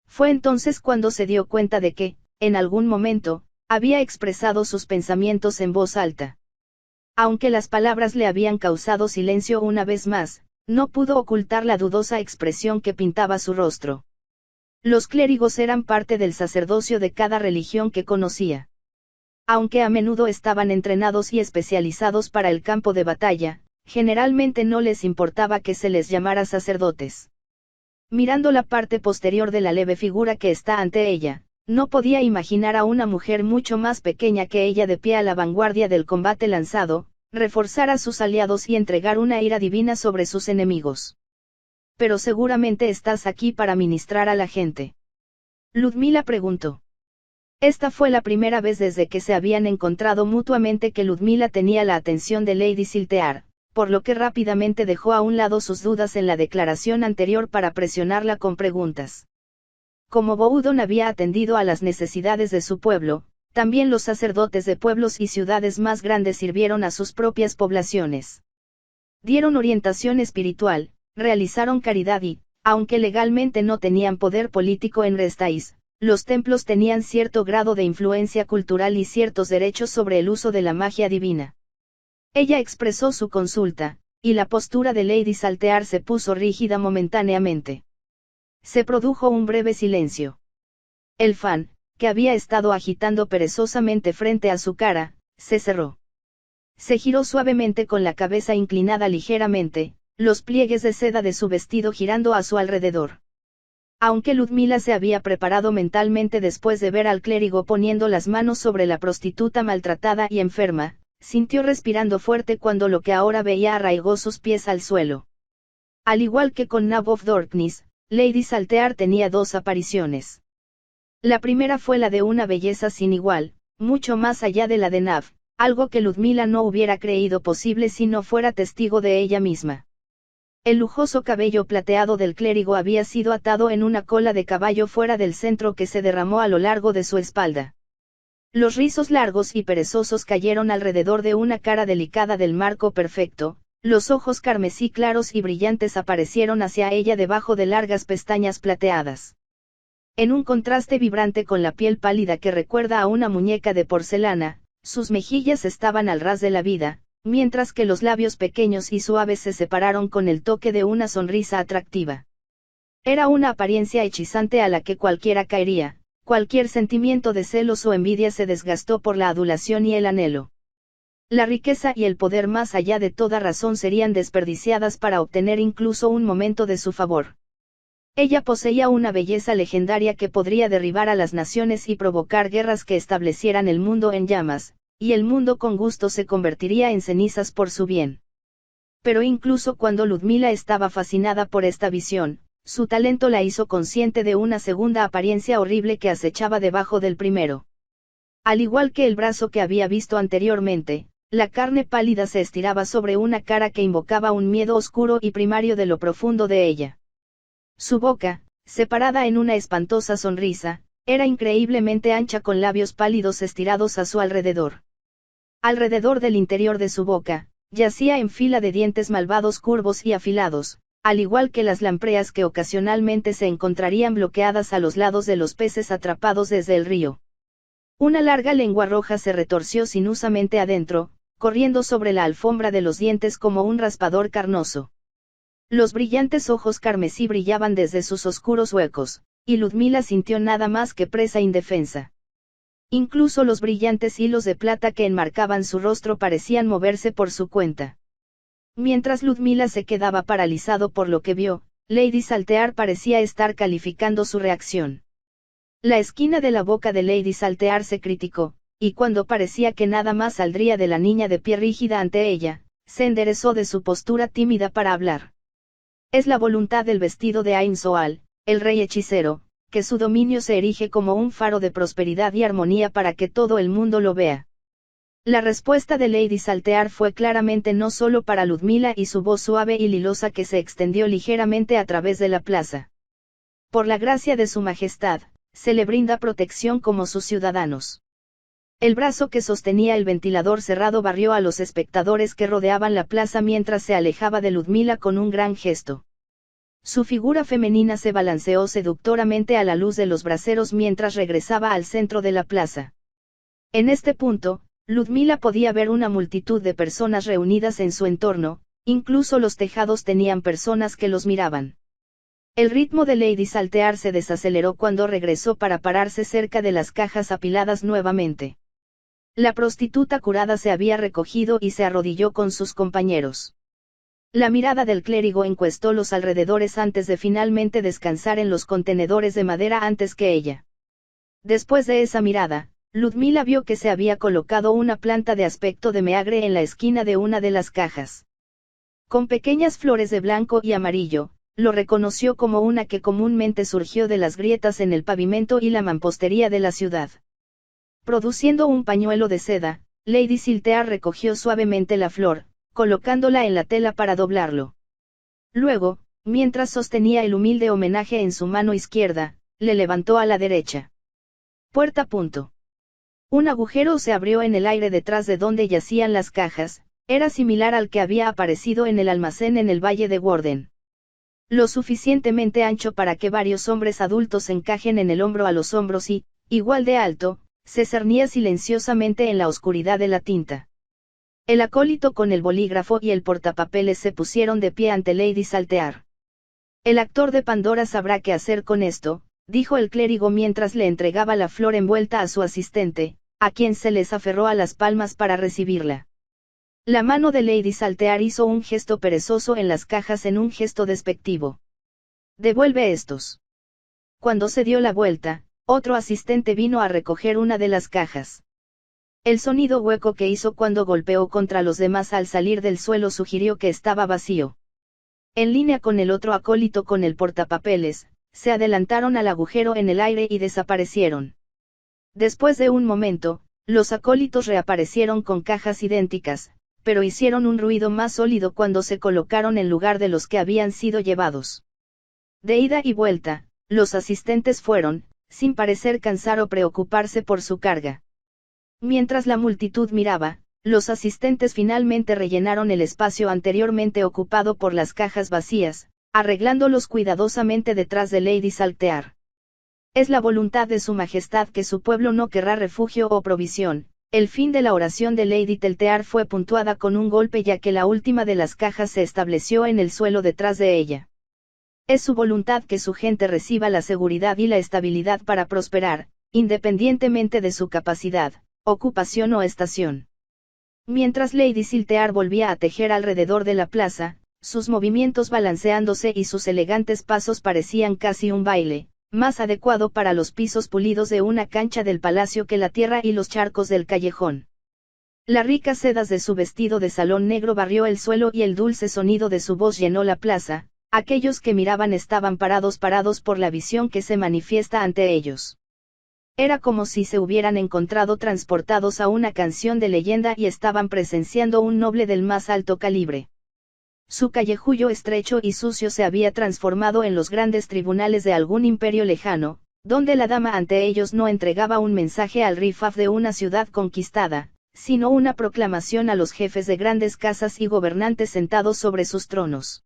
Fue entonces cuando se dio cuenta de que, en algún momento, había expresado sus pensamientos en voz alta. Aunque las palabras le habían causado silencio una vez más, no pudo ocultar la dudosa expresión que pintaba su rostro. Los clérigos eran parte del sacerdocio de cada religión que conocía. Aunque a menudo estaban entrenados y especializados para el campo de batalla, generalmente no les importaba que se les llamara sacerdotes. Mirando la parte posterior de la leve figura que está ante ella, no podía imaginar a una mujer mucho más pequeña que ella de pie a la vanguardia del combate lanzado, reforzar a sus aliados y entregar una ira divina sobre sus enemigos. Pero seguramente estás aquí para ministrar a la gente. Ludmila preguntó. Esta fue la primera vez desde que se habían encontrado mutuamente que Ludmila tenía la atención de Lady Saltear, por lo que rápidamente dejó a un lado sus dudas en la declaración anterior para presionarla con preguntas. Como Bowdon había atendido a las necesidades de su pueblo, también los sacerdotes de pueblos y ciudades más grandes sirvieron a sus propias poblaciones. Dieron orientación espiritual, realizaron caridad y, aunque legalmente no tenían poder político en Restais, los templos tenían cierto grado de influencia cultural y ciertos derechos sobre el uso de la magia divina. Ella expresó su consulta, y la postura de Lady Saltear se puso rígida momentáneamente. Se produjo un breve silencio. El fan, que había estado agitando perezosamente frente a su cara, se cerró. Se giró suavemente con la cabeza inclinada ligeramente, los pliegues de seda de su vestido girando a su alrededor. Aunque Ludmila se había preparado mentalmente después de ver al clérigo poniendo las manos sobre la prostituta maltratada y enferma, sintió respirando fuerte cuando lo que ahora veía arraigó sus pies al suelo. Al igual que con Nab of Darkness, Lady Saltear tenía dos apariciones. La primera fue la de una belleza sin igual, mucho más allá de la de Nab, algo que Ludmila no hubiera creído posible si no fuera testigo de ella misma. El lujoso cabello plateado del clérigo había sido atado en una cola de caballo fuera del centro que se derramó a lo largo de su espalda. Los rizos largos y perezosos cayeron alrededor de una cara delicada del marco perfecto, los ojos carmesí claros y brillantes aparecieron hacia ella debajo de largas pestañas plateadas. En un contraste vibrante con la piel pálida que recuerda a una muñeca de porcelana, sus mejillas estaban al ras de la vida, mientras que los labios pequeños y suaves se separaron con el toque de una sonrisa atractiva. Era una apariencia hechizante a la que cualquiera caería. Cualquier sentimiento de celos o envidia se desgastó por la adulación y el anhelo. La riqueza y el poder más allá de toda razón serían desperdiciadas para obtener incluso un momento de su favor. Ella poseía una belleza legendaria que podría derribar a las naciones y provocar guerras que establecieran el mundo en llamas, y el mundo con gusto se convertiría en cenizas por su bien. Pero incluso cuando Ludmila estaba fascinada por esta visión, su talento la hizo consciente de una segunda apariencia horrible que acechaba debajo del primero. Al igual que el brazo que había visto anteriormente, la carne pálida se estiraba sobre una cara que invocaba un miedo oscuro y primario de lo profundo de ella. Su boca, separada en una espantosa sonrisa, era increíblemente ancha con labios pálidos estirados a su alrededor. Alrededor del interior de su boca, yacía en fila de dientes malvados curvos y afilados, al igual que las lampreas que ocasionalmente se encontrarían bloqueadas a los lados de los peces atrapados desde el río. Una larga lengua roja se retorció sinuosamente adentro, corriendo sobre la alfombra de los dientes como un raspador carnoso. Los brillantes ojos carmesí brillaban desde sus oscuros huecos, y Ludmila sintió nada más que presa indefensa. Incluso los brillantes hilos de plata que enmarcaban su rostro parecían moverse por su cuenta. Mientras Ludmila se quedaba paralizado por lo que vio, Lady Saltear parecía estar calificando su reacción. La esquina de la boca de Lady Saltear se criticó, y cuando parecía que nada más saldría de la niña de pie rígida ante ella, se enderezó de su postura tímida para hablar. Es la voluntad del vestido de Ain Soal, el rey hechicero, que su dominio se erige como un faro de prosperidad y armonía para que todo el mundo lo vea. La respuesta de Lady Saltear fue claramente no solo para Ludmila y su voz suave y lilosa que se extendió ligeramente a través de la plaza. Por la gracia de su majestad, se le brinda protección como sus ciudadanos. El brazo que sostenía el ventilador cerrado barrió a los espectadores que rodeaban la plaza mientras se alejaba de Ludmila con un gran gesto. Su figura femenina se balanceó seductoramente a la luz de los braseros mientras regresaba al centro de la plaza. En este punto, Ludmila podía ver una multitud de personas reunidas en su entorno, incluso los tejados tenían personas que los miraban. El ritmo de Lady Saltear se desaceleró cuando regresó para pararse cerca de las cajas apiladas nuevamente. La prostituta curada se había recogido y se arrodilló con sus compañeros. La mirada del clérigo encuestó los alrededores antes de finalmente descansar en los contenedores de madera antes que ella. Después de esa mirada, Ludmila vio que se había colocado una planta de aspecto de meagre en la esquina de una de las cajas. Con pequeñas flores de blanco y amarillo, lo reconoció como una que comúnmente surgió de las grietas en el pavimento y la mampostería de la ciudad. Produciendo un pañuelo de seda, Lady Saltear recogió suavemente la flor, colocándola en la tela para doblarlo. Luego, mientras sostenía el humilde homenaje en su mano izquierda, le levantó a la derecha. Puerta. Un agujero se abrió en el aire detrás de donde yacían las cajas, era similar al que había aparecido en el almacén en el Valle de Warden. Lo suficientemente ancho para que varios hombres adultos encajen en el hombro a los hombros y, igual de alto, se cernía silenciosamente en la oscuridad de la tinta. El acólito con el bolígrafo y el portapapeles se pusieron de pie ante Lady Saltear. El actor de Pandora sabrá qué hacer con esto, dijo el clérigo mientras le entregaba la flor envuelta a su asistente, a quien se les aferró a las palmas para recibirla. La mano de Lady Saltear hizo un gesto perezoso en las cajas en un gesto despectivo. «Devuelve estos». Cuando se dio la vuelta, otro asistente vino a recoger una de las cajas. El sonido hueco que hizo cuando golpeó contra los demás al salir del suelo sugirió que estaba vacío. En línea con el otro acólito con el portapapeles, se adelantaron al agujero en el aire y desaparecieron. Después de un momento, los acólitos reaparecieron con cajas idénticas, pero hicieron un ruido más sólido cuando se colocaron en lugar de los que habían sido llevados. De ida y vuelta, los asistentes fueron, sin parecer cansar o preocuparse por su carga. Mientras la multitud miraba, los asistentes finalmente rellenaron el espacio anteriormente ocupado por las cajas vacías, arreglándolos cuidadosamente detrás de Lady Saltear. Es la voluntad de su majestad que su pueblo no querrá refugio o provisión. El fin de la oración de Lady Teltear fue puntuada con un golpe ya que la última de las cajas se estableció en el suelo detrás de ella. Es su voluntad que su gente reciba la seguridad y la estabilidad para prosperar, independientemente de su capacidad, ocupación o estación. Mientras Lady Siltear volvía a tejer alrededor de la plaza, sus movimientos balanceándose y sus elegantes pasos parecían casi un baile, más adecuado para los pisos pulidos de una cancha del palacio que la tierra y los charcos del callejón. Las ricas sedas de su vestido de salón negro barrió el suelo y el dulce sonido de su voz llenó la plaza. Aquellos que miraban estaban parados por la visión que se manifiesta ante ellos. Era como si se hubieran encontrado transportados a una canción de leyenda y estaban presenciando un noble del más alto calibre. Su callejullo estrecho y sucio se había transformado en los grandes tribunales de algún imperio lejano, donde la dama ante ellos no entregaba un mensaje al rifaf de una ciudad conquistada, sino una proclamación a los jefes de grandes casas y gobernantes sentados sobre sus tronos.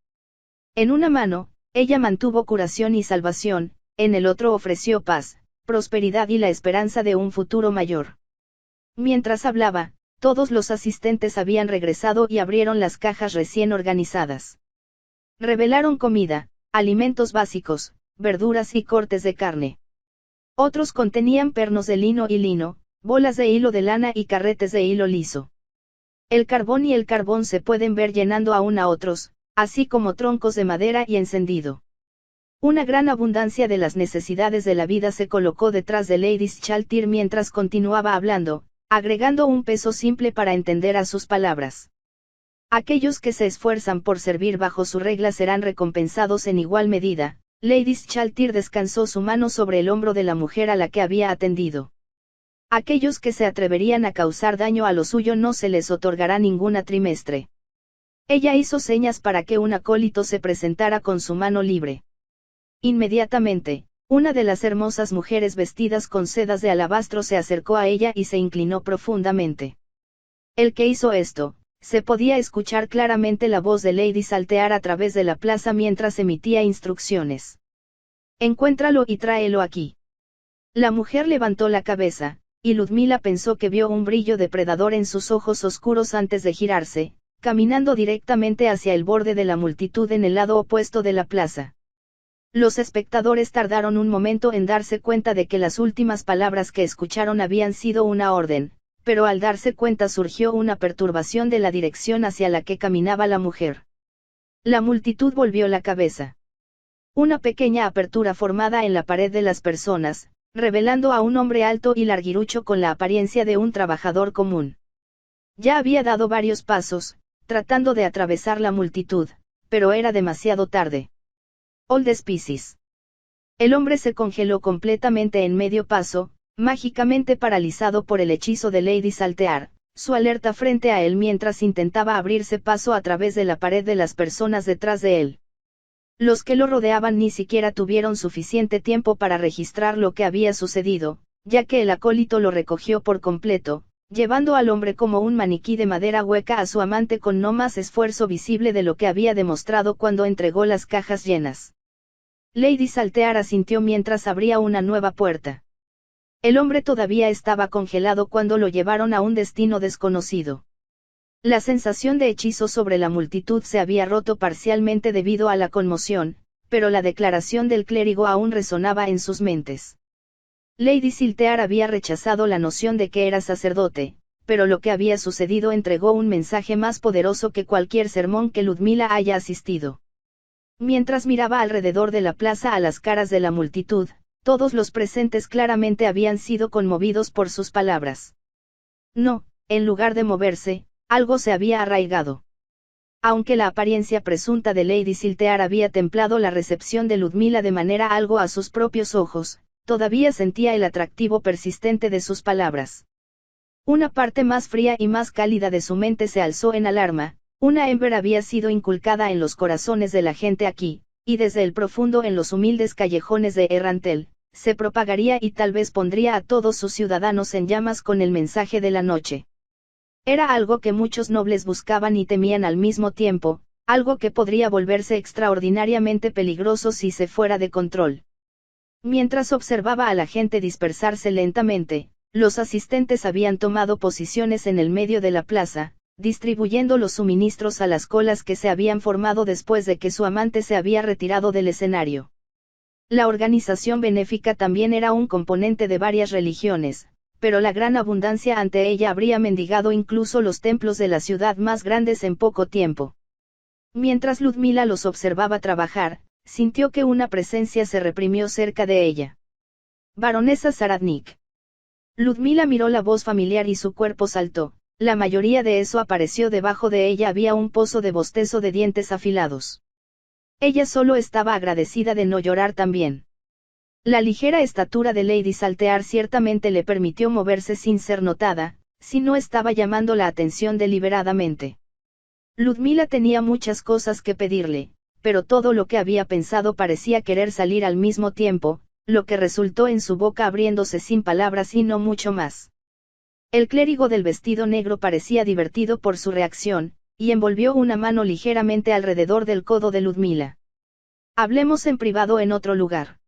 En una mano, ella mantuvo curación y salvación, en el otro ofreció paz, prosperidad y la esperanza de un futuro mayor. Mientras hablaba, todos los asistentes habían regresado y abrieron las cajas recién organizadas. Revelaron comida, alimentos básicos, verduras y cortes de carne. Otros contenían pernos de lino y lino, bolas de hilo de lana y carretes de hilo liso. El carbón y el carbón se pueden ver llenando aún a otros, así como troncos de madera y encendido. Una gran abundancia de las necesidades de la vida se colocó detrás de Lady Saltear mientras continuaba hablando, agregando un peso simple para entender a sus palabras. Aquellos que se esfuerzan por servir bajo su regla serán recompensados en igual medida. Lady Saltear descansó su mano sobre el hombro de la mujer a la que había atendido. Aquellos que se atreverían a causar daño a lo suyo no se les otorgará ninguna trimestre. Ella hizo señas para que un acólito se presentara con su mano libre. Inmediatamente, una de las hermosas mujeres vestidas con sedas de alabastro se acercó a ella y se inclinó profundamente. El que hizo esto, se podía escuchar claramente la voz de Lady Saltear a través de la plaza mientras emitía instrucciones. Encuéntralo y tráelo aquí. La mujer levantó la cabeza, y Ludmila pensó que vio un brillo depredador en sus ojos oscuros antes de girarse, caminando directamente hacia el borde de la multitud en el lado opuesto de la plaza. Los espectadores tardaron un momento en darse cuenta de que las últimas palabras que escucharon habían sido una orden, pero al darse cuenta surgió una perturbación de la dirección hacia la que caminaba la mujer. La multitud volvió la cabeza. Una pequeña apertura formada en la pared de las personas, revelando a un hombre alto y larguirucho con la apariencia de un trabajador común. Ya había dado varios pasos, tratando de atravesar la multitud, pero era demasiado tarde. Old Species. El hombre se congeló completamente en medio paso, mágicamente paralizado por el hechizo de Lady Saltear, su alerta frente a él mientras intentaba abrirse paso a través de la pared de las personas detrás de él. Los que lo rodeaban ni siquiera tuvieron suficiente tiempo para registrar lo que había sucedido, ya que el acólito lo recogió por completo, llevando al hombre como un maniquí de madera hueca a su amante con no más esfuerzo visible de lo que había demostrado cuando entregó las cajas llenas. Lady Saltear asintió mientras abría una nueva puerta. El hombre todavía estaba congelado cuando lo llevaron a un destino desconocido. La sensación de hechizo sobre la multitud se había roto parcialmente debido a la conmoción, pero la declaración del clérigo aún resonaba en sus mentes. Lady Saltear había rechazado la noción de que era sacerdote, pero lo que había sucedido entregó un mensaje más poderoso que cualquier sermón que Ludmila haya asistido. Mientras miraba alrededor de la plaza a las caras de la multitud, todos los presentes claramente habían sido conmovidos por sus palabras. No, en lugar de moverse, algo se había arraigado. Aunque la apariencia presunta de Lady Saltear había templado la recepción de Ludmila de manera algo a sus propios ojos, todavía sentía el atractivo persistente de sus palabras. Una parte más fría y más cálida de su mente se alzó en alarma. Una Ember había sido inculcada en los corazones de la gente aquí, y desde el profundo en los humildes callejones de Errantel, se propagaría y tal vez pondría a todos sus ciudadanos en llamas con el mensaje de la noche. Era algo que muchos nobles buscaban y temían al mismo tiempo, algo que podría volverse extraordinariamente peligroso si se fuera de control. Mientras observaba a la gente dispersarse lentamente, los asistentes habían tomado posiciones en el medio de la plaza, distribuyendo los suministros a las colas que se habían formado después de que su amante se había retirado del escenario. La organización benéfica también era un componente de varias religiones, pero la gran abundancia ante ella habría mendigado incluso los templos de la ciudad más grandes en poco tiempo. Mientras Ludmila los observaba trabajar, sintió que una presencia se reprimió cerca de ella. Baronesa Saradnik. Ludmila miró la voz familiar y su cuerpo saltó. La mayoría de eso apareció debajo de ella había un pozo de bostezo de dientes afilados. Ella solo estaba agradecida de no llorar también. La ligera estatura de Lady Saltear ciertamente le permitió moverse sin ser notada, si no estaba llamando la atención deliberadamente. Ludmila tenía muchas cosas que pedirle, pero todo lo que había pensado parecía querer salir al mismo tiempo, lo que resultó en su boca abriéndose sin palabras y no mucho más. El clérigo del vestido negro parecía divertido por su reacción, y envolvió una mano ligeramente alrededor del codo de Ludmila. Hablemos en privado en otro lugar.